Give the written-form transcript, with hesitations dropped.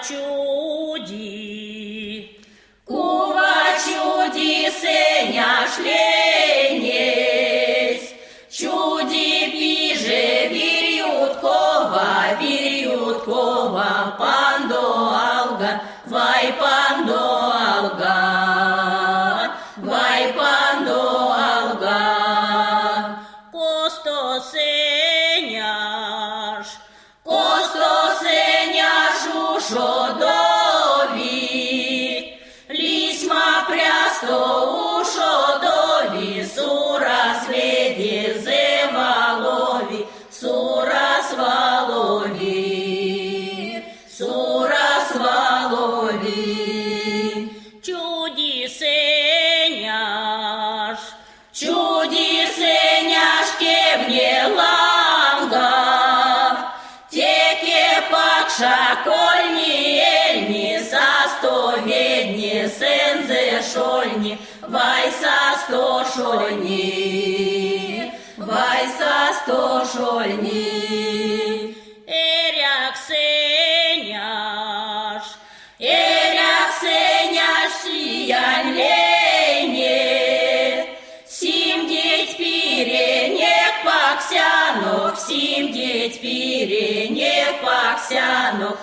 чуди. Кува чуди сеня шленесь, чуди пиже вирюткова, пандо алга, вай пандо алга, вай пандо алга. Косто сеняш ушодови, лисма прясто ушодови, сура сведи зевалови, сура свалови. Чуди сеняш кевне ланга, теке пакша кольни эльни, састоведни сензе шольни, вай састо шольни. Эряк сеняш сиянь лене, симдеть пиренек паксянок, симдеть пиренек паксянок,